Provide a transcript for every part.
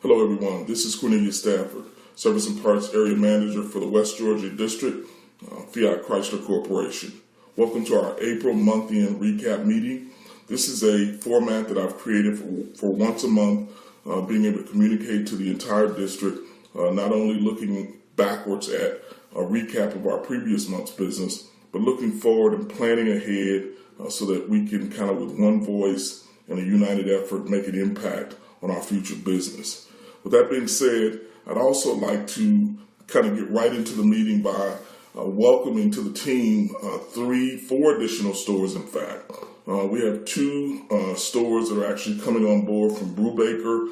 Hello everyone, this is Cornelius Stafford, Service and Parts Area Manager for the West Georgia District, Fiat Chrysler Corporation. Welcome to our April month-end recap meeting. This is a format that I've created for once a month, being able to communicate to the entire district, not only looking backwards at a recap of our previous month's business, but looking forward and planning ahead so that we can kind of with one voice and a united effort make an impact on our future business. With that being said, I'd also like to kind of get right into the meeting by welcoming to the team four additional stores, in fact. We have two stores that are actually coming on board from Brubaker,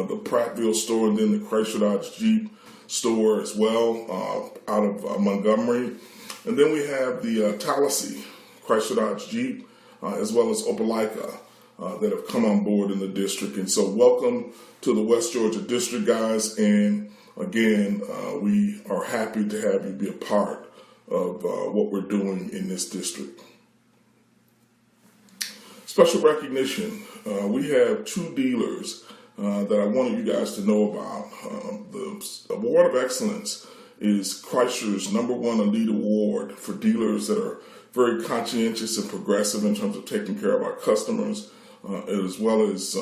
the Prattville store, and then the Chrysler Dodge Jeep store as well out of Montgomery. And then we have the Tallahassee Chrysler Dodge Jeep as well as Opelika that have come on board in the district. And so welcome to the West Georgia District, guys. And again, we are happy to have you be a part of what we're doing in this district. Special recognition. We have two dealers that I wanted you guys to know about. The Award of Excellence is Chrysler's #1 Elite Award for dealers that are very conscientious and progressive in terms of taking care of our customers, as well as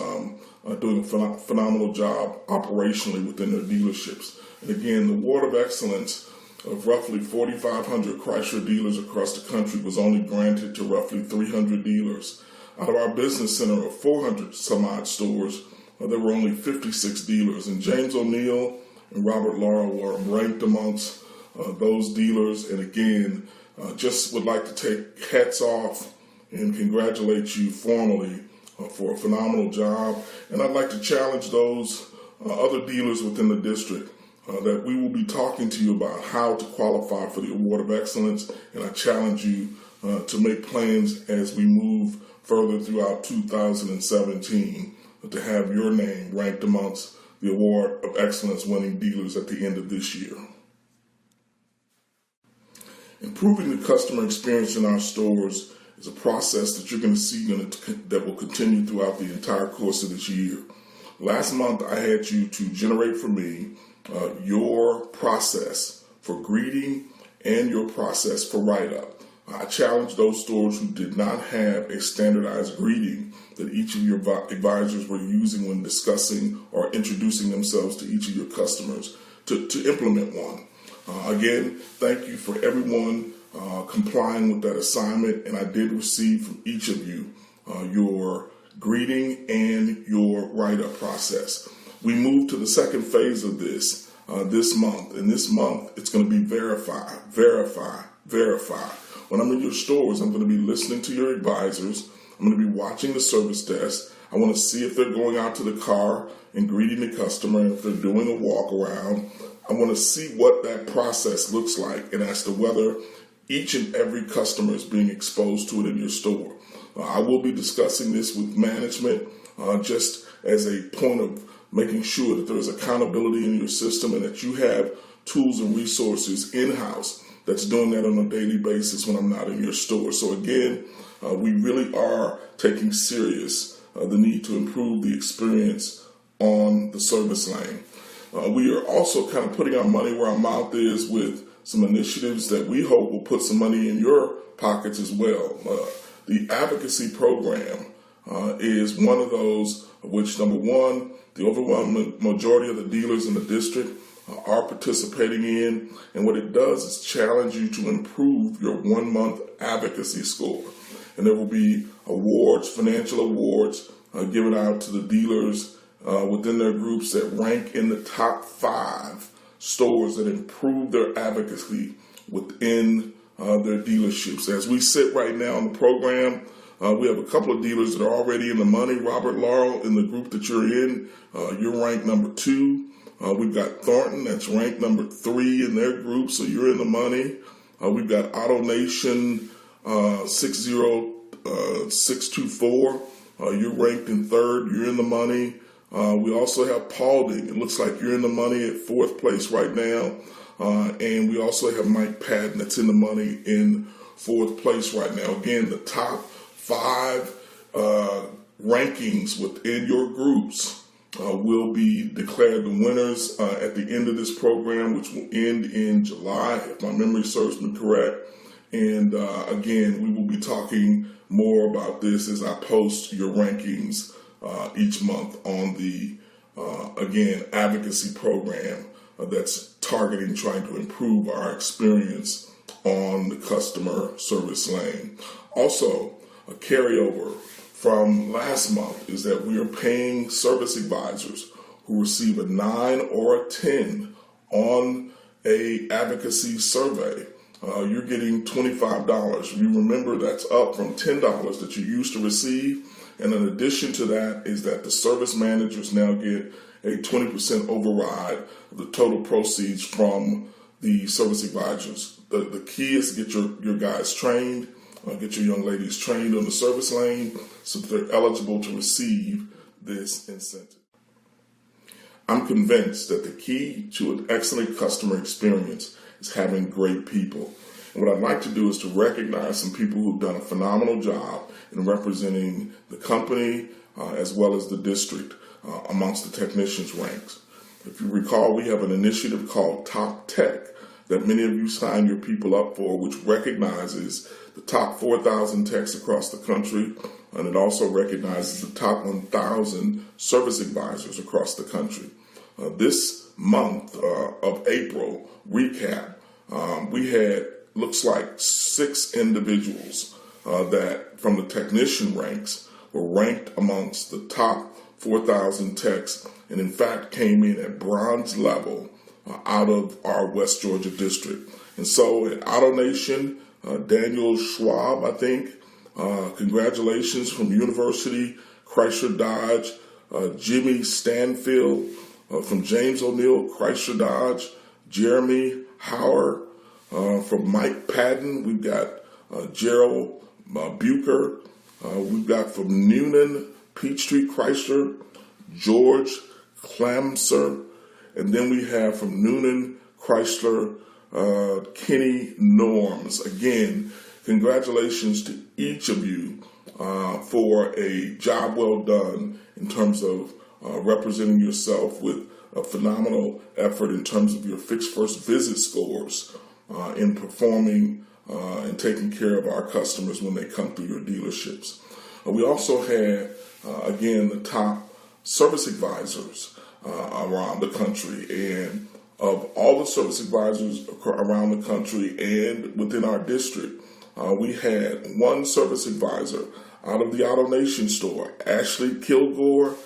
doing a phenomenal job operationally within their dealerships. And again, the Award of Excellence of roughly 4,500 Chrysler dealers across the country was only granted to roughly 300 dealers. Out of our business center of 400 some odd stores, there were only 56 dealers. And James O'Neill and Robert Laurel were ranked amongst those dealers. And again, just would like to take hats off and congratulate you formally for a phenomenal job. And I'd like to challenge those other dealers within the district that we will be talking to you about how to qualify for the Award of Excellence. And I challenge you to make plans as we move further throughout 2017 to have your name ranked amongst the Award of Excellence winning dealers at the end of this year. Improving the customer experience in our stores is a process that you're going to see that will continue throughout the entire course of this year. Last month, I had you to generate for me your process for greeting and your process for write-up. I challenged those stores who did not have a standardized greeting that each of your advisors were using when discussing or introducing themselves to each of your customers to implement one. Again, thank you for everyone complying with that assignment, and I did receive from each of you your greeting and your write-up process. We moved to the second phase of this month, and this month it's going to be verify. When I'm in your stores, I'm going to be listening to your advisors. I'm going to be watching the service desk. I want to see if they're going out to the car and greeting the customer, if they're doing a walk around. I want to see what that process looks like and as to whether each and every customer is being exposed to it in your store. I will be discussing this with management just as a point of making sure that there is accountability in your system and that you have tools and resources in-house that's doing that on a daily basis when I'm not in your store. So again, we really are taking serious the need to improve the experience on the service lane. We are also kind of putting our money where our mouth is with some initiatives that we hope will put some money in your pockets as well. The advocacy program is one of those which, #1, the overwhelming majority of the dealers in the district are participating in. And what it does is challenge you to improve your 1-month advocacy score. And there will be awards, financial awards, given out to the dealers within their groups that rank in the top 5 stores that improve their advocacy within their dealerships. As we sit right now in the program, we have a couple of dealers that are already in the money. Robert Laurel, in the group that you're in, you're ranked #2. We've got Thornton, that's ranked #3 in their group, so you're in the money. We've got Auto Nation 60624. You're ranked in 3rd. You're in the money. We also have Paulding. It looks like you're in the money at 4th place right now. And we also have Mike Patton that's in the money in 4th place right now. Again, the top 5 rankings within your groups will be declared the winners at the end of this program, which will end in July, if my memory serves me correct. And again, we will be talking more about this as I post your rankings each month on the, again, advocacy program that's targeting trying to improve our experience on the customer service lane. Also, a carryover from last month is that we are paying service advisors who receive a 9 or a 10 on a advocacy survey. You're getting $25. You remember that's up from $10 that you used to receive. And in addition to that is that the service managers now get a 20% override of the total proceeds from the service advisors. The key is to get your guys trained, get your young ladies trained on the service lane so that they're eligible to receive this incentive. I'm convinced that the key to an excellent customer experience is having great people. And what I'd like to do is to recognize some people who've done a phenomenal job in representing the company as well as the district amongst the technicians' ranks. If you recall, we have an initiative called Top Tech that many of you sign your people up for, which recognizes the top 4,000 techs across the country, and it also recognizes the top 1,000 service advisors across the country. This month of April recap, we had, looks like 6 individuals that from the technician ranks were ranked amongst the top 4,000 techs, and in fact came in at bronze level out of our West Georgia district. And so at AutoNation, Daniel Schwab, I think, congratulations from University Chrysler Dodge, Jimmy Stanfield from James O'Neill Chrysler Dodge, Jeremy Howard from Mike Patton. We've got Gerald Bucher. We've got from Noonan Peachtree Chrysler, George Clamser. And then we have from Noonan Chrysler, Kenny Norms. Again, congratulations to each of you for a job well done in terms of representing yourself with a phenomenal effort in terms of your fixed first visit scores in performing and taking care of our customers when they come through your dealerships. We also had, again, the top service advisors around the country, and of all the service advisors around the country and within our district, we had one service advisor out of the AutoNation store, Ashley Kilgore,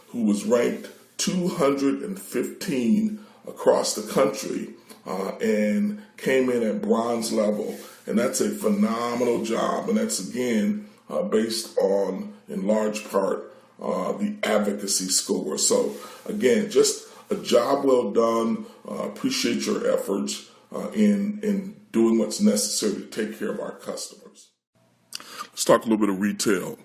who was ranked 215 across the country and came in at bronze level. And that's a phenomenal job, and that's again based on, in large part, the advocacy score. So again, just a job well done. Appreciate your efforts in doing what's necessary to take care of our customers. Let's talk a little bit of retail.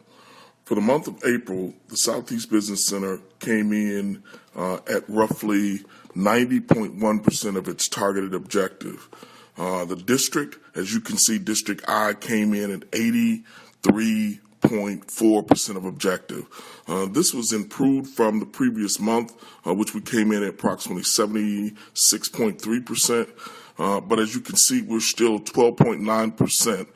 For the month of April, the Southeast Business Center came in at roughly 90.1% of its targeted objective. The district, as you can see, District I came in at 83.4% of objective. This was improved from the previous month, which we came in at approximately 76.3%. But as you can see, we're still 12.9%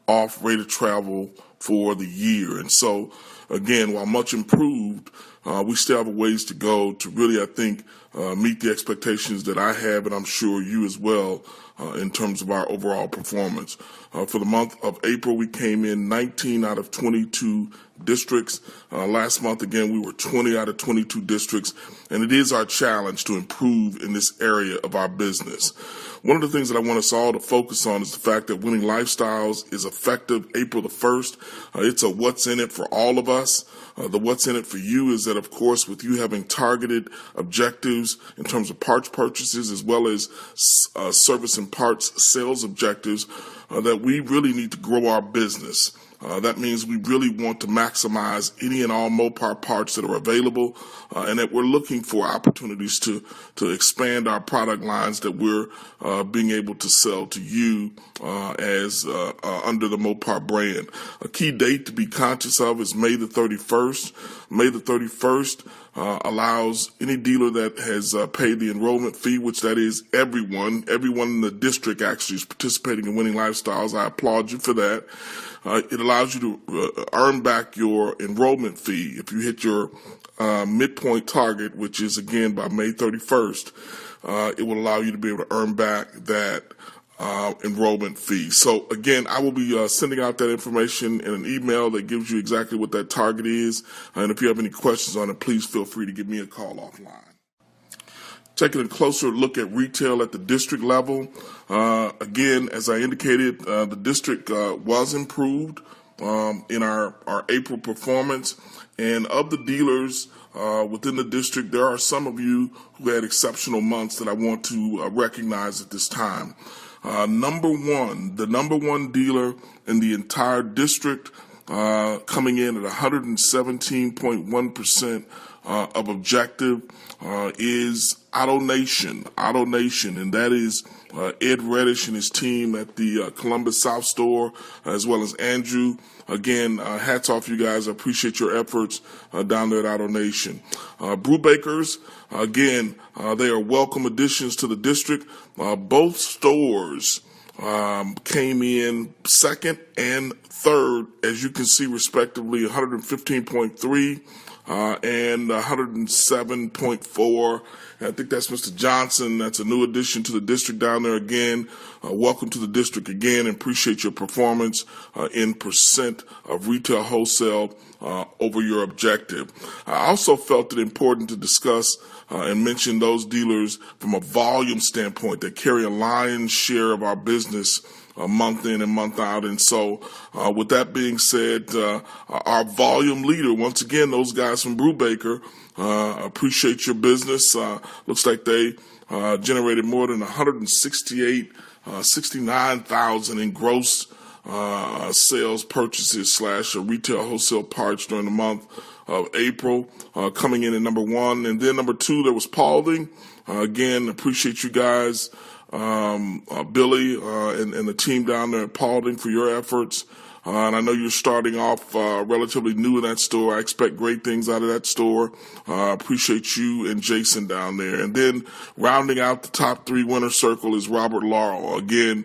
off rate of travel for the year. And so, again, while much improved, we still have a ways to go to really, I think, meet the expectations that I have, and I'm sure you as well, in terms of our overall performance. For the month of April, we came in 19 out of 22 districts. Last month, again, we were 20 out of 22 districts, and it is our challenge to improve in this area of our business. One of the things that I want us all to focus on is the fact that Winning Lifestyles is effective April the 1st. It's a what's in it for all of us. The what's in it for you is that, of course, with you having targeted objectives in terms of parts purchases as well as service and parts sales objectives, that we really need to grow our business. That means we really want to maximize any and all Mopar parts that are available, and that we're looking for opportunities to expand our product lines that we're being able to sell to you as under the Mopar brand. A key date to be conscious of is May the 31st. May the 31st, allows any dealer that has paid the enrollment fee, which that is everyone in the district actually is participating in Winning Lifestyles. I applaud you for that. It allows you to earn back your enrollment fee if you hit your midpoint target, which is again by May 31st. It will allow you to be able to earn back that enrollment fee. So again, I will be sending out that information in an email that gives you exactly what that target is. And if you have any questions on it, please feel free to give me a call offline. Taking a closer look at retail at the district level. Again, as I indicated, the district was improved in our April performance. And of the dealers within the district, there are some of you who had exceptional months that I want to recognize at this time. The number one dealer in the entire district, coming in at 117.1% of objective, is AutoNation, and that is Ed Reddish and his team at the Columbus South store, as well as Andrew. Again, hats off you guys. I appreciate your efforts down there at AutoNation. Brewbakers, again, they are welcome additions to the district. Both stores came in second and third, as you can see, respectively, 115.3 and 107.4. I think that's Mr. Johnson. That's a new addition to the district down there again. Welcome to the district again, and appreciate your performance in percent of retail wholesale over your objective. I also felt it important to discuss and mention those dealers from a volume standpoint that carry a lion's share of our business month in and month out. And so with that being said, our volume leader, once again, those guys from Brewbaker, appreciate your business. Looks like they generated more than 69,000 in gross sales purchases / retail wholesale parts during the month of April, coming in at number one. And then number two, there was Paulding. Again, appreciate you guys, Billy and the team down there at Paulding, for your efforts. And I know you're starting off relatively new in that store. I expect great things out of that store. Appreciate you and Jason down there. And then rounding out the top three winner circle is Robert Laurel. Again,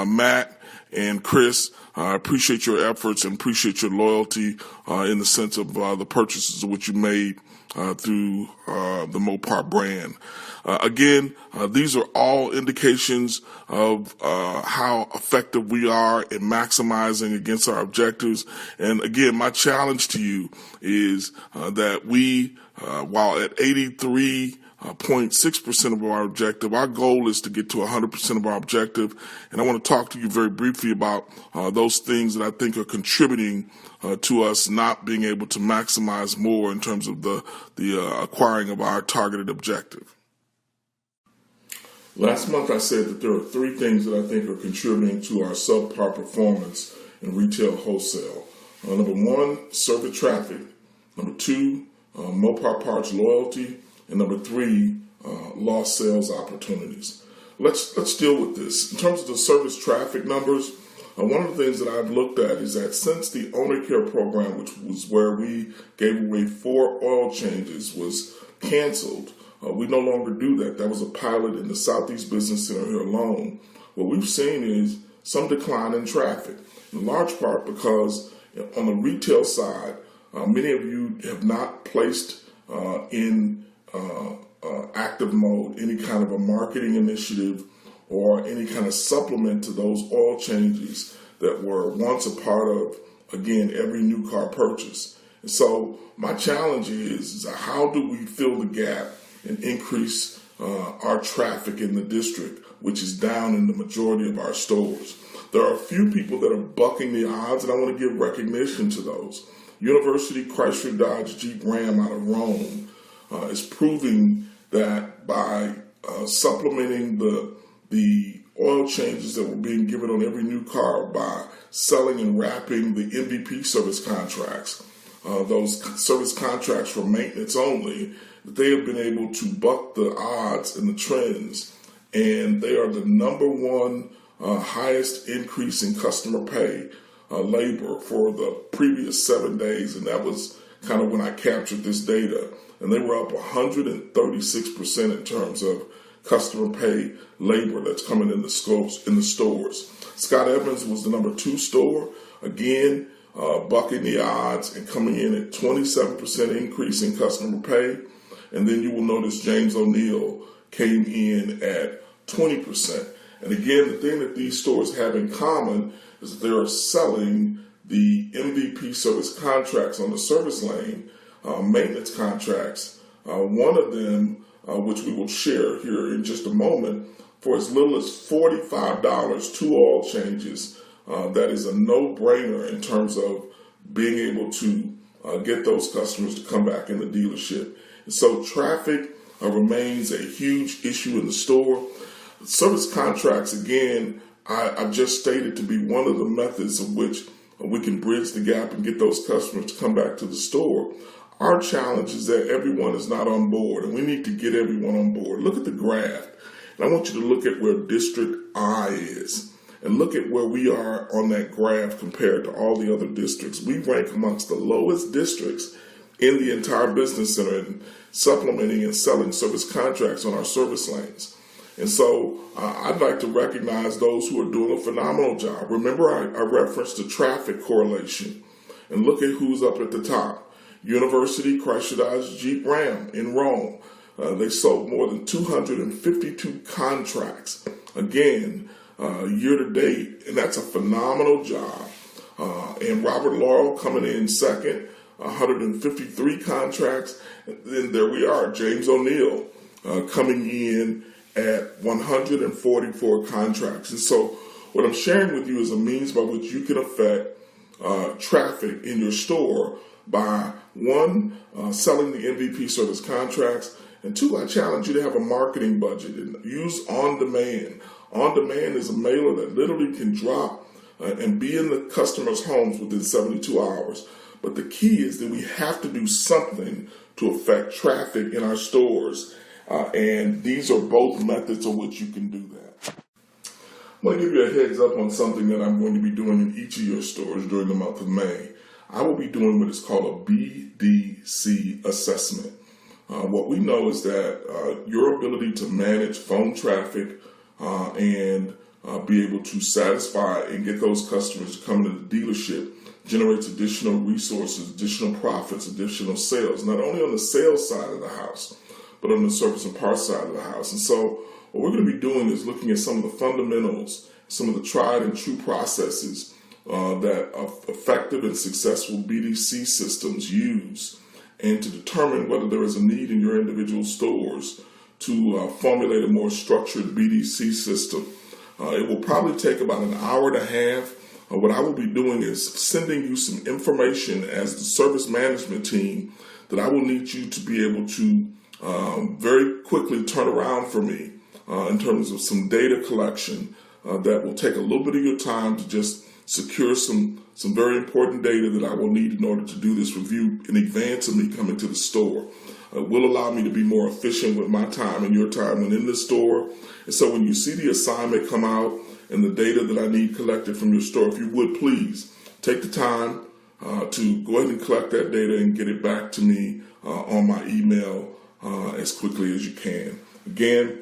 Matt and Chris, I appreciate your efforts and appreciate your loyalty in the sense of the purchases of what you made through the Mopar brand. Again, these are all indications of how effective we are in maximizing against our objectives. And again, my challenge to you is that we, while at 83.6% of our objective, our goal is to get to 100% of our objective. And I want to talk to you very briefly about those things that I think are contributing to us not being able to maximize more in terms of the acquiring of our targeted objective. Last month I said that there are three things that I think are contributing to our subpar performance in retail wholesale. Number one, circuit traffic. Number two, Mopar Parts loyalty. And number three, lost sales opportunities. Let's deal with this. In terms of the service traffic numbers, one of the things that I've looked at is that since the Owner Care program, which was where we gave away 4 oil changes, was canceled, we no longer do that. That was a pilot in the Southeast Business Center here alone. What we've seen is some decline in traffic, in large part because on the retail side, many of you have not placed in active mode any kind of a marketing initiative or any kind of supplement to those oil changes that were once a part of, again, every new car purchase. And so my challenge is how do we fill the gap and increase our traffic in the district, which is down in the majority of our stores? There are a few people that are bucking the odds, and I want to give recognition to those. University Chrysler Dodge Jeep Ram out of Rome is proving that by supplementing the oil changes that were being given on every new car by selling and wrapping the MVP service contracts, those service contracts for maintenance only, that they have been able to buck the odds and the trends, and they are the number one highest increase in customer pay labor for the previous 7 days, and that was kind of when I captured this data. and they were up 136% in terms of customer pay labor that's coming in the stores. Scott Evans was the number 2 store, again, bucking the odds and coming in at 27% increase in customer pay. And then you will notice James O'Neill came in at 20%. And again, the thing that these stores have in common is that they are selling the MVP service contracts on the service lane, maintenance contracts. One of them, which we will share here in just a moment, for as little as $45, 2 oil changes. That is a no-brainer in terms of being able to get those customers to come back in the dealership. And so traffic remains a huge issue in the store. Service contracts, again, I've just stated to be one of the methods of which we can bridge the gap and get those customers to come back to the store. Our challenge is that everyone is not on board, and we need to get everyone on board. Look at the graph, and I want you to look at where District I is, and look at where we are on that graph compared to all the other districts. We rank amongst the lowest districts in the entire business center in supplementing and selling service contracts on our service lanes. And so I'd like to recognize those who are doing a phenomenal job. Remember, I referenced the traffic correlation, and look at who's up at the top. University Chrysler Dodge Jeep Ram in Rome. They sold more than 252 contracts, again, year to date, and that's a phenomenal job. And Robert Laurel coming in second, 153 contracts. And then there we are, James O'Neill coming in at 144 contracts. And so what I'm sharing with you is a means by which you can affect traffic in your store by, 1, selling the MVP service contracts, and 2, I challenge you to have a marketing budget and use On Demand. On Demand is a mailer that literally can drop and be in the customer's homes within 72 hours. But the key is that we have to do something to affect traffic in our stores. And these are both methods of which you can do that. I'm going to give you a heads up on something that I'm going to be doing in each of your stores during the month of May. I will be doing what is called a BDC assessment. What we know is that your ability to manage phone traffic and be able to satisfy and get those customers to come into the dealership generates additional resources, additional profits, additional sales, not only on the sales side of the house, but on the service and parts side of the house. And so what we're going to be doing is looking at some of the fundamentals, some of the tried and true processes that effective and successful BDC systems use, and to determine whether there is a need in your individual stores to formulate a more structured BDC system. It will probably take about an hour and a half. What I will be doing is sending you some information as the service management team that I will need you to be able to very quickly turn around for me in terms of some data collection that will take a little bit of your time to just secure some very important data that I will need in order to do this review in advance of me coming to the store. It will allow me to be more efficient with my time and your time when in the store. And so when you see the assignment come out and the data that I need collected from your store, if you would please take the time to go ahead and collect that data and get it back to me on my email as quickly as you can. Again,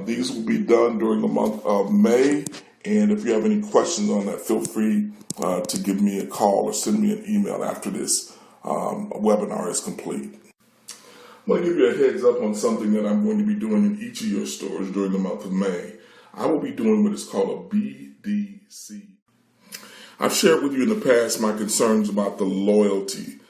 these will be done during the month of May. And if you have any questions on that, feel free to give me a call or send me an email after this webinar is complete. I'm going to give you a heads up on something that I'm going to be doing in each of your stores during the month of May. I will be doing what is called a BDC. I've shared with you in the past my concerns about the loyalty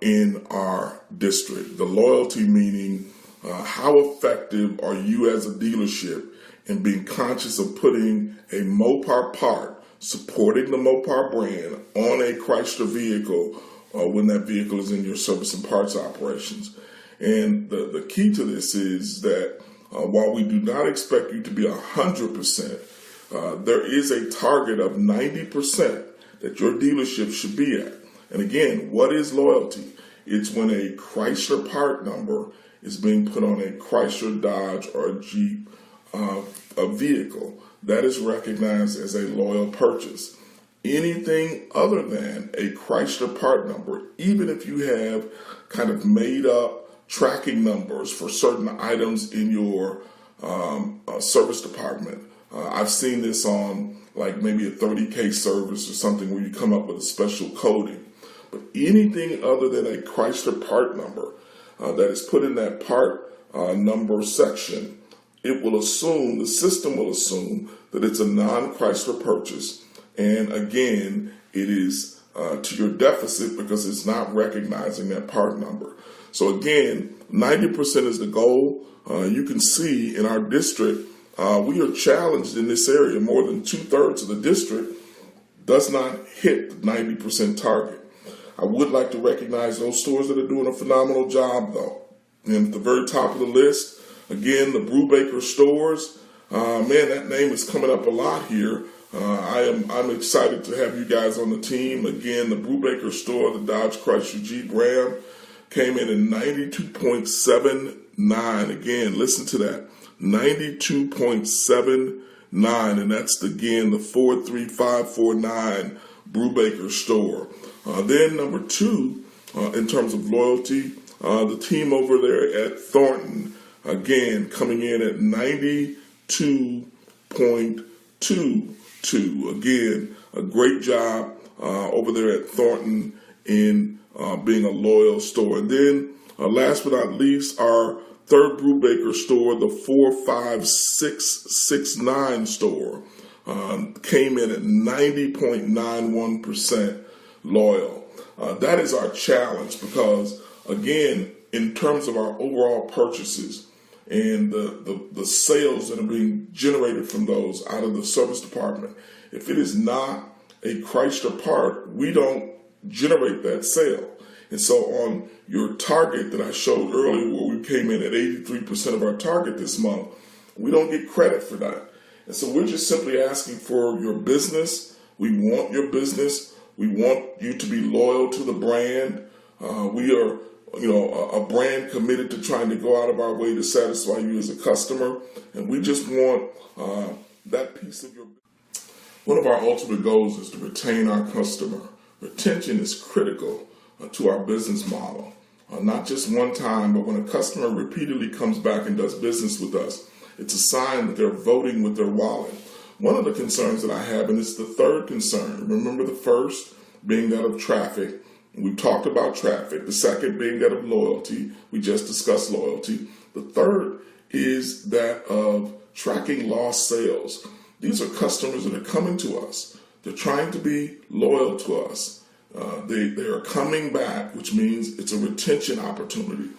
in our district. The loyalty meaning how effective are you as a dealership in being conscious of putting a Mopar part, supporting the Mopar brand on a Chrysler vehicle when that vehicle is in your service and parts operations. And the key to this is that while we do not expect you to be 100%, there is a target of 90% that your dealership should be at. And again, what is loyalty? It's when a Chrysler part number is being put on a Chrysler, Dodge, or a Jeep a vehicle. That is recognized as a loyal purchase. Anything other than a Chrysler part number, even if you have kind of made up tracking numbers for certain items in your service department. I've seen this on like maybe a 30K service or something where you come up with a special coding. But anything other than a Chrysler part number that is put in that part number section, the system will assume that it's a non-Chrysler purchase. And again, it is to your deficit because it's not recognizing that part number. So again, 90% is the goal. You can see in our district, we are challenged in this area. More than 2/3 of the district does not hit the 90% target. I would like to recognize those stores that are doing a phenomenal job, though. And at the very top of the list, again, the Brubaker stores. Man, that name is coming up a lot here. I'm excited to have you guys on the team. Again, the Brubaker store, the Dodge Chrysler Jeep Ram, came in at 92.79. Again, listen to that. 92.79, and that's again the 43549 Brubaker store. Then number 2, in terms of loyalty, the team over there at Thornton, again coming in at 92.22. Again, a great job over there at Thornton in being a loyal store. And then last but not least, our third Brubaker store, the 45669 store, came in at 90.91% loyal. That is our challenge because, again, in terms of our overall purchases and the sales that are being generated from those out of the service department, if it is not a Chrysler part, we don't generate that sale. And so on your target that I showed earlier, where we came in at 83% of our target this month, we don't get credit for that. And so we're just simply asking for your business. We want your business. We want you to be loyal to the brand. We are, a brand committed to trying to go out of our way to satisfy you as a customer. And we just want that piece of your business. One of our ultimate goals is to retain our customer. Retention is critical to our business model. Not just one time, but when a customer repeatedly comes back and does business with us, it's a sign that they're voting with their wallet. One of the concerns that I have, and it's the third concern, remember the first being that of traffic. We've talked about traffic. The second being that of loyalty. We just discussed loyalty. The third is that of tracking lost sales. These are customers that are coming to us. They're trying to be loyal to us. They are coming back, which means it's a retention opportunity.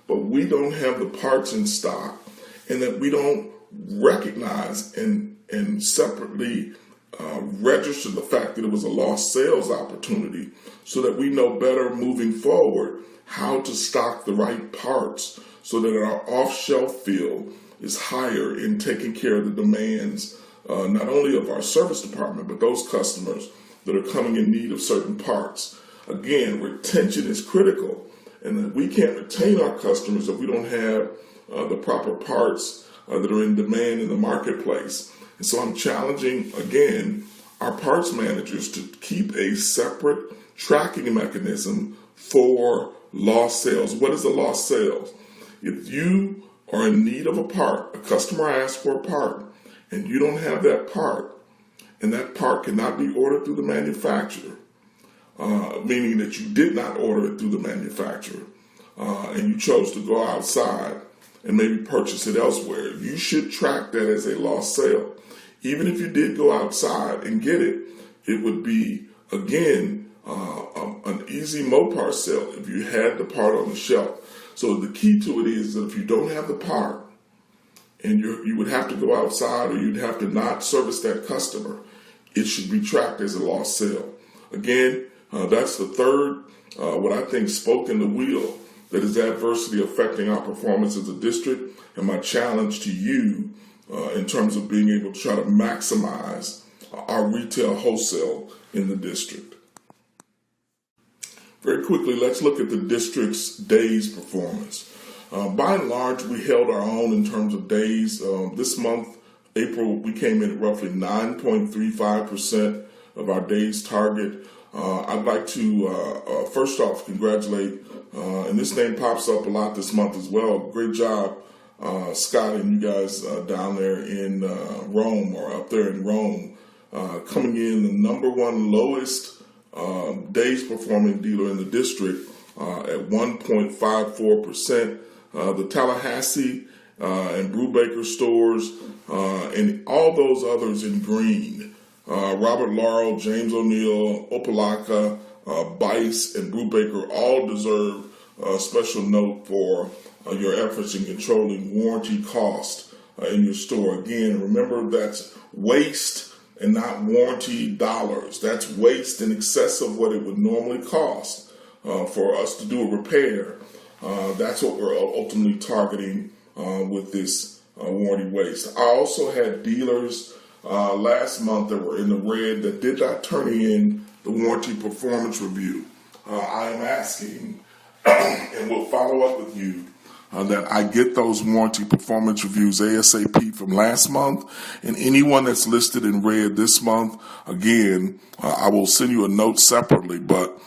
But we don't have the parts in stock, and that we don't recognize and separately register the fact that it was a lost sales opportunity, so that we know better moving forward how to stock the right parts so that our off-shelf field is higher in taking care of the demands not only of our service department, but those customers that are coming in need of certain parts. Again, retention is critical, and that we can't retain our customers if we don't have the proper parts that are in demand in the marketplace. And so I'm challenging, again, our parts managers to keep a separate tracking mechanism for lost sales. What is a lost sales? If you are in need of a part, a customer asks for a part, and you don't have that part, and that part cannot be ordered through the manufacturer, meaning that you did not order it through the manufacturer, and you chose to go outside and maybe purchase it elsewhere, you should track that as a lost sale. Even if you did go outside and get it, it would be, again, an easy Mopar sale if you had the part on the shelf. So the key to it is that if you don't have the part, and you would have to go outside, or you'd have to not service that customer, it should be tracked as a lost sale. Again, that's the third, what I think, spoke in the wheel that is adversely affecting our performance as a district, and my challenge to you in terms of being able to try to maximize our retail wholesale in the district. Very quickly, let's look at the district's days performance. By and large, we held our own in terms of days. This month, April, we came in at roughly 9.35% of our days target. I'd like to first off congratulate, and this name pops up a lot this month as well. Great job, Scott and you guys down there in Rome, or up there in Rome, coming in the number one lowest days performing dealer in the district at 1.54%. The Tallahassee and Brubaker stores and all those others in green. Robert Laurel, James O'Neill, Opelika, Bice, and Brubaker all deserve a special note for your efforts in controlling warranty cost in your store. Again, remember that's waste and not warranty dollars. That's waste in excess of what it would normally cost for us to do a repair. That's what we're ultimately targeting with this warranty waste. I also had dealers last month that were in the red that did not turn in the warranty performance review. I am asking, and we'll follow up with you, that I get those warranty performance reviews ASAP from last month, and anyone that's listed in red this month, again, I will send you a note separately, but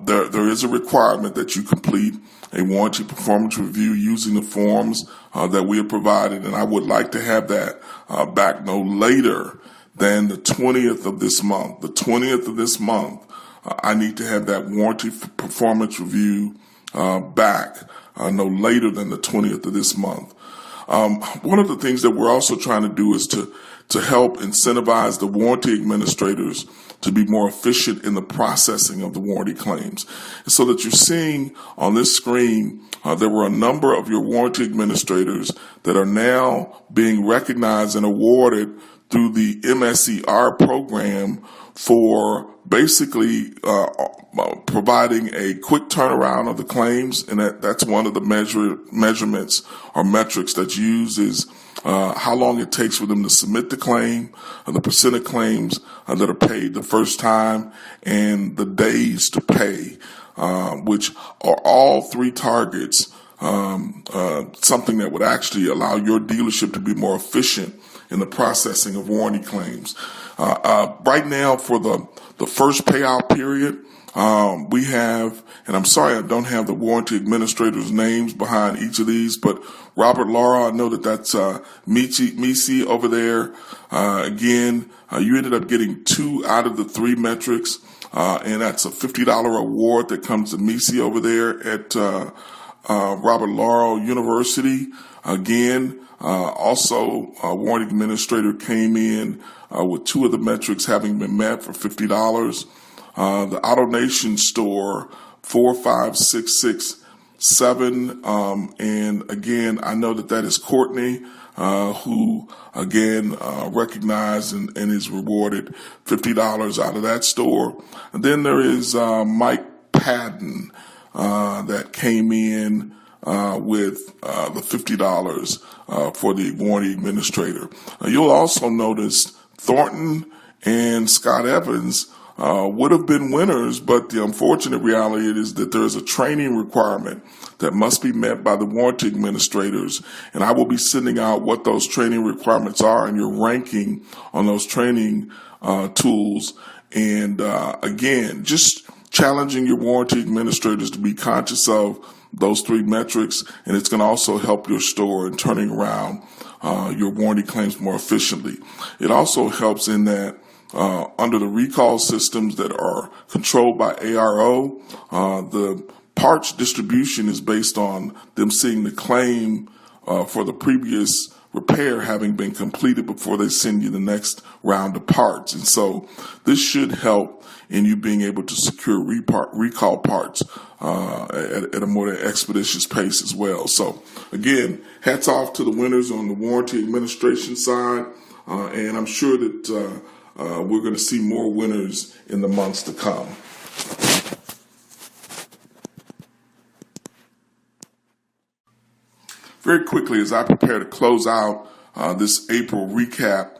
there is a requirement that you complete a warranty performance review using the forms that we have provided, and I would like to have that back no later than the 20th of this month. The 20th of this month, I need to have that warranty performance review back no later than the 20th of this month. One of the things that we're also trying to do is to help incentivize the warranty administrators to be more efficient in the processing of the warranty claims. And so that you're seeing on this screen, there were a number of your warranty administrators that are now being recognized and awarded through the MSER program for basically providing a quick turnaround of the claims, and that's one of the measurements or metrics that's used is how long it takes for them to submit the claim, the percent of claims that are paid the first time, and the days to pay, which are all three targets, something that would actually allow your dealership to be more efficient in the processing of warranty claims. Right now, for the first payout period, we have, and I'm sorry I don't have the warranty administrators' names behind each of these, but Robert Laura, I know that's Misi over there. Again, you ended up getting 2 out of the 3 metrics, and that's a $50 award that comes to Misi over there at Robert Laurel University. Again, also, a warranty administrator came in with 2 of the metrics having been met for $50. The AutoNation store, 45667, and again, I know that is Courtney, who again recognized and is rewarded $50 out of that store. And then there is Mike Padden that came in with the $50 for the warranty administrator. You'll also notice Thornton and Scott Evans would have been winners, but the unfortunate reality is that there is a training requirement that must be met by the warranty administrators, and I will be sending out what those training requirements are and your ranking on those training tools. And again, just challenging your warranty administrators to be conscious of those 3 metrics, and it's going to also help your store in turning around your warranty claims more efficiently. It also helps in that under the recall systems that are controlled by ARO, the parts distribution is based on them seeing the claim for the previous repair having been completed before they send you the next round of parts. And so this should help in you being able to secure recall parts at a more expeditious pace as well. So again, hats off to the winners on the warranty administration side, and I'm sure that we're going to see more winners in the months to come. Very quickly, as I prepare to close out this April recap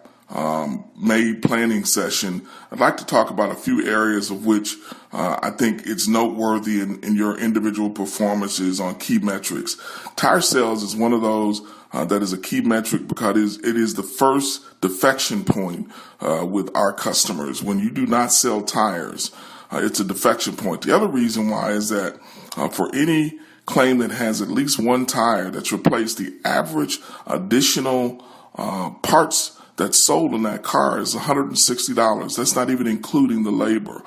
May planning session, I'd like to talk about a few areas of which I think it's noteworthy in your individual performances on key metrics. Tire sales is one of those that is a key metric because it is the first defection point with our customers. When you do not sell tires, it's a defection point. The other reason why is that for any claim that has at least one tire that's replaced, the average additional parts that's sold in that car is $160. That's not even including the labor.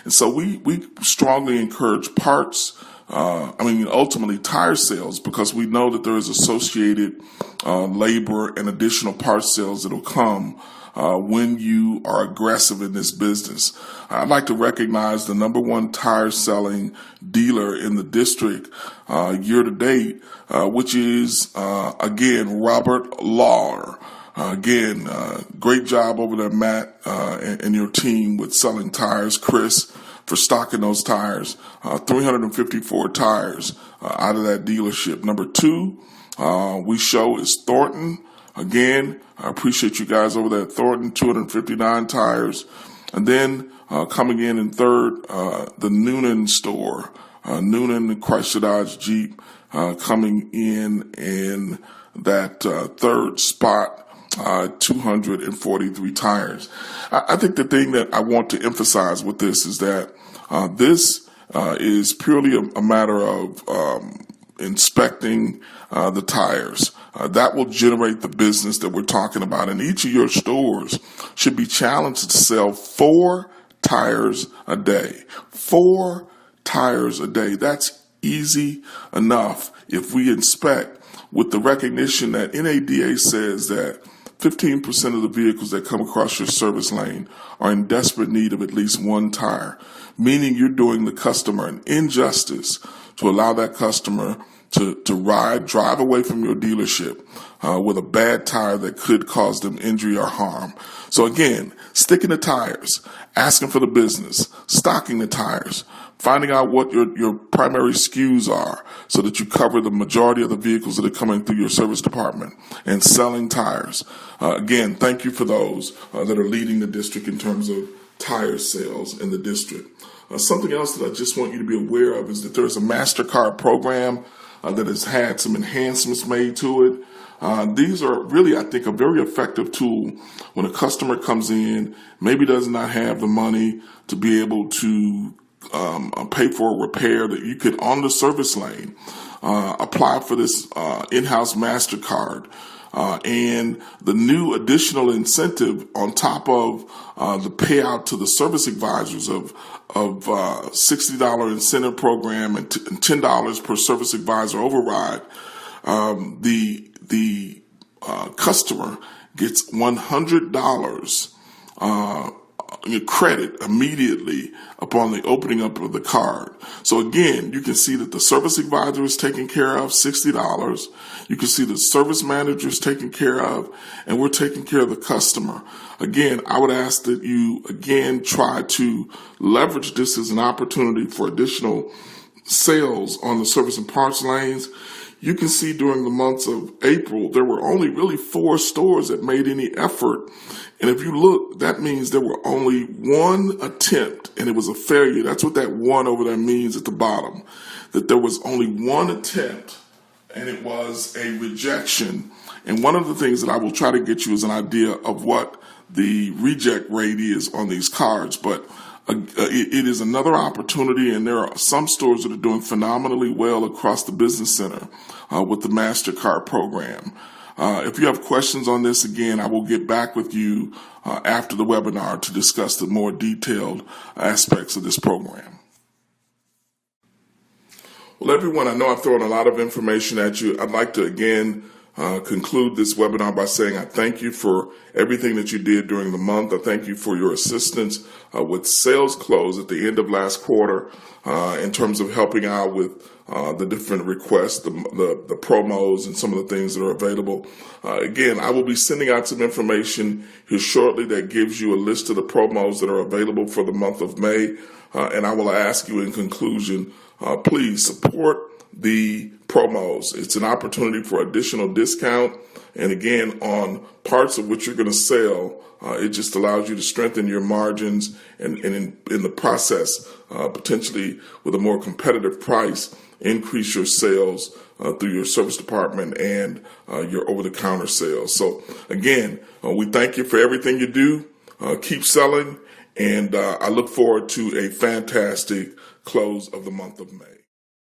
And so we strongly encourage parts, ultimately tire sales, because we know that there is associated labor and additional parts sales that will come when you are aggressive in this business. I'd like to recognize the number one tire selling dealer in the district year to date, which is, again, Robert Lawler. Great job over there, Matt, and your team with selling tires. Chris, for stocking those tires. 354 tires out of that dealership. Number two, we show is Thornton. Again, I appreciate you guys over there at Thornton, 259 tires. And then coming in third, the Noonan store. Noonan Chrysler Dodge Jeep coming in that third spot. 243 tires. I think the thing that I want to emphasize with this is that this is purely a matter of inspecting the tires. That will generate the business that we're talking about. And each of your stores should be challenged to sell 4 tires a day. 4 tires a day. That's easy enough if we inspect with the recognition that NADA says that 15% of the vehicles that come across your service lane are in desperate need of at least one tire, meaning you're doing the customer an injustice to allow that customer to drive away from your dealership with a bad tire that could cause them injury or harm. So again, sticking the tires, asking for the business, stocking the tires, finding out what your primary SKUs are so that you cover the majority of the vehicles that are coming through your service department, and selling tires. Again, thank you for those that are leading the district in terms of tire sales in the district. Something else that I just want you to be aware of is that there's a MasterCard program that has had some enhancements made to it. These are really, I think, a very effective tool when a customer comes in, maybe does not have the money to be able to pay for a repair, that you could, on the service lane, apply for this in-house MasterCard. And the new additional incentive on top of the payout to the service advisors of $60 incentive program and $10 per service advisor override, the customer gets $100 credit immediately upon the opening up of the card. So again, you can see that the service advisor is taken care of, $60. You can see the service manager is taken care of, and we're taking care of the customer. Again, I would ask that you, again, try to leverage this as an opportunity for additional sales on the service and parts lanes. You can see during the months of April, there were only really 4 stores that made any effort. And if you look, that means there were only 1 attempt, and it was a failure. That's what that 1 over there means at the bottom, that there was only 1 attempt, and it was a rejection. And one of the things that I will try to get you is an idea of what the reject rate is on these cards. But it is another opportunity, and there are some stores that are doing phenomenally well across the business center with the MasterCard program. If you have questions on this, again, I will get back with you after the webinar to discuss the more detailed aspects of this program. Well, everyone, I know I've thrown a lot of information at you. I'd like to, again, conclude this webinar by saying I thank you for everything that you did during the month. I thank you for your assistance with sales close at the end of last quarter in terms of helping out with the different requests, the promos, and some of the things that are available. Again, I will be sending out some information here shortly that gives you a list of the promos that are available for the month of May. And I will ask you in conclusion, please support the promos. It's an opportunity for additional discount. And again, on parts of which you're going to sell, it just allows you to strengthen your margins and in the process, potentially with a more competitive price, increase your sales through your service department and your over-the-counter sales. So again, we thank you for everything you do. Keep selling, And I look forward to a fantastic close of the month of May.